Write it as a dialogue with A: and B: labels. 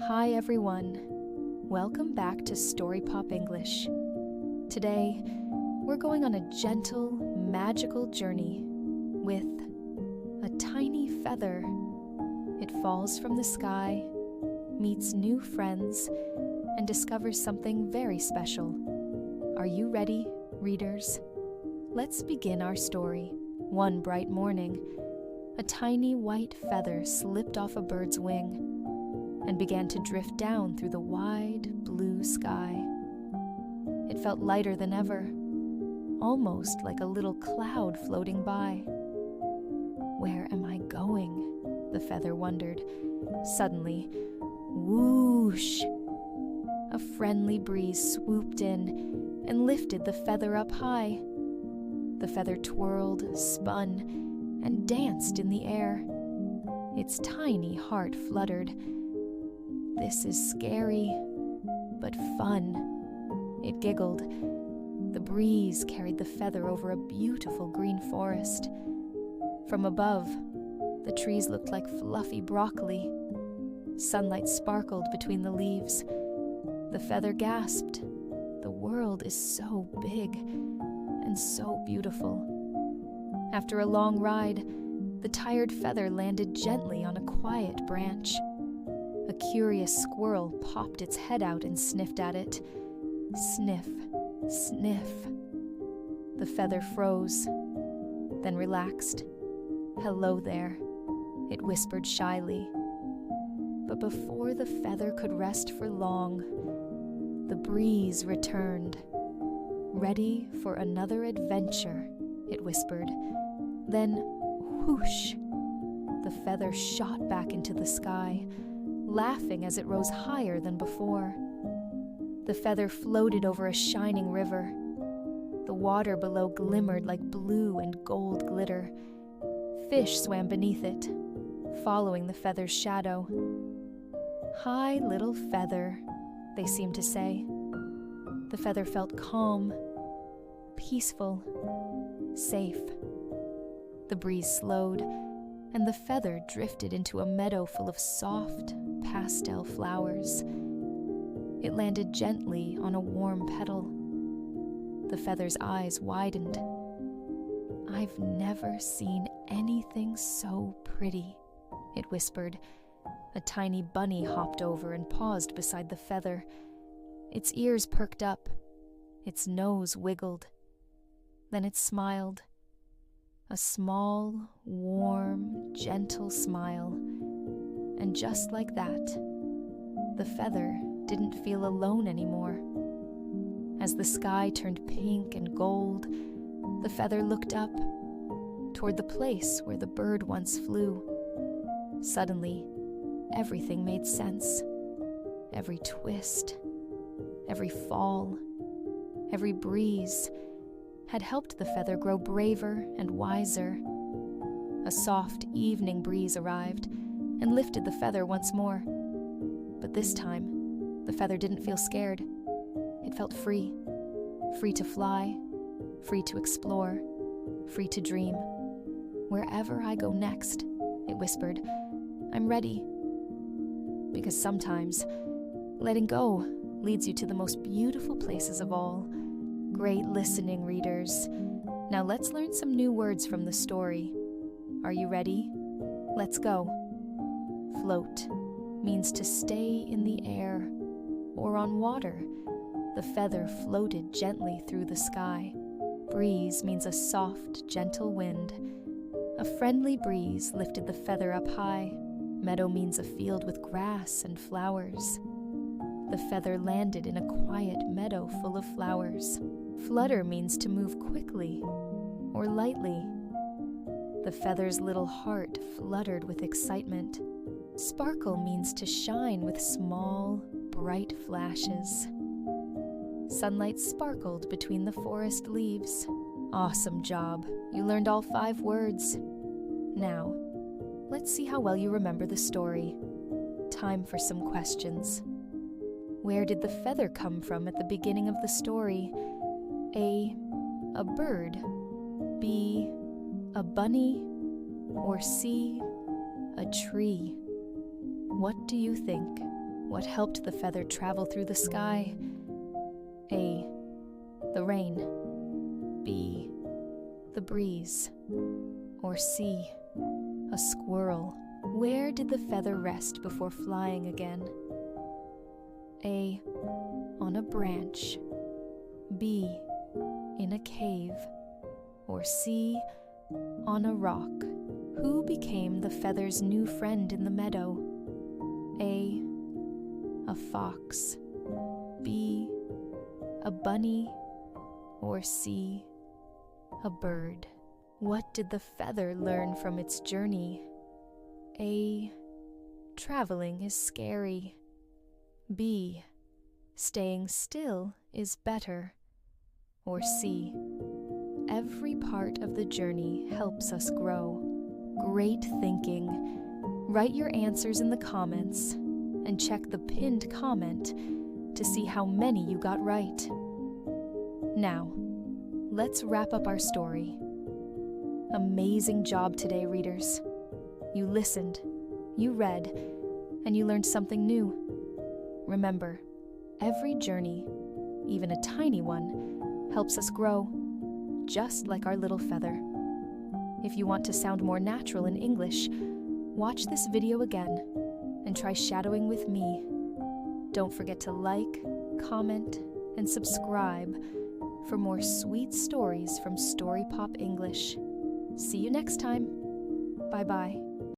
A: Hi everyone, welcome back to StoryPop English. Today, we're going on a gentle, magical journey with a tiny feather. It falls from the sky, meets new friends, and discovers something very special. Are you ready, readers? Let's begin our story. One bright morning, a tiny white feather slipped off a bird's wing and began to drift down through the wide blue sky. It felt lighter than ever, almost like a little cloud floating by. Where am I going? The feather wondered. Suddenly, whoosh! A friendly breeze swooped in and lifted the feather up high. The feather twirled, spun, and danced in the air. Its tiny heart fluttered. This is scary, but fun. It giggled. The breeze carried the feather over a beautiful green forest. From above, the trees looked like fluffy broccoli. Sunlight sparkled between the leaves. The feather gasped. The world is so big and so beautiful. After a long ride, the tired feather landed gently on a quiet branch. A curious squirrel popped its head out and sniffed at it. Sniff, sniff. The feather froze, then relaxed. "Hello there," it whispered shyly. But before the feather could rest for long, the breeze returned. "Ready for another adventure," it whispered. Then, whoosh! The feather shot back into the sky, laughing as it rose higher than before. The feather floated over a shining river. The water below glimmered like blue and gold glitter. Fish swam beneath it, following the feather's shadow. "Hi, little feather," they seemed to say. The feather felt calm, peaceful, safe. The breeze slowed, and the feather drifted into a meadow full of soft, pastel flowers. It landed gently on a warm petal. The feather's eyes widened. "I've never seen anything so pretty," it whispered. A tiny bunny hopped over and paused beside the feather. Its ears perked up. Its nose wiggled. Then it smiled. A small, warm, gentle smile. And just like that, the feather didn't feel alone anymore. As the sky turned pink and gold, the feather looked up, toward the place where the bird once flew. Suddenly, everything made sense. Every twist, every fall, every breeze had helped the feather grow braver and wiser. A soft evening breeze arrived and lifted the feather once more. But this time, the feather didn't feel scared. It felt free. Free to fly, free to explore, free to dream. "Wherever I go next," it whispered, "I'm ready." Because sometimes, letting go leads you to the most beautiful places of all. Great listening, readers. Now let's learn some new words from the story. Are you ready? Let's go. Float means to stay in the air or on water. The feather floated gently through the sky. Breeze means a soft, gentle wind. A friendly breeze lifted the feather up high. Meadow means a field with grass and flowers. The feather landed in a quiet meadow full of flowers. Flutter means to move quickly or lightly. The feather's little heart fluttered with excitement. Sparkle means to shine with small, bright flashes. Sunlight sparkled between the forest leaves. Awesome job. You learned all 5 words. Now, let's see how well you remember the story. Time for some questions. Where did the feather come from at the beginning of the story? A bird. B, a bunny. Or C, a tree. What do you think? What helped the feather travel through the sky? A. The rain. B. The breeze. Or C. A squirrel. Where did the feather rest before flying again? A. On a branch. B. In a cave. Or C. On a rock. Who became the feather's new friend in the meadow? A. A fox. B. A bunny. Or C. A bird. What did the feather learn from its journey? A. Traveling is scary. B. Staying still is better. Or C. Every part of the journey helps us grow. Great thinking. Write your answers in the comments and check the pinned comment to see how many you got right. Now, let's wrap up our story. Amazing job today, readers. You listened, you read, and you learned something new. Remember, every journey, even a tiny one, helps us grow, just like our little feather. If you want to sound more natural in English, watch this video again and try shadowing with me. Don't forget to like, comment, and subscribe for more sweet stories from StoryPop English. See you next time. Bye-bye.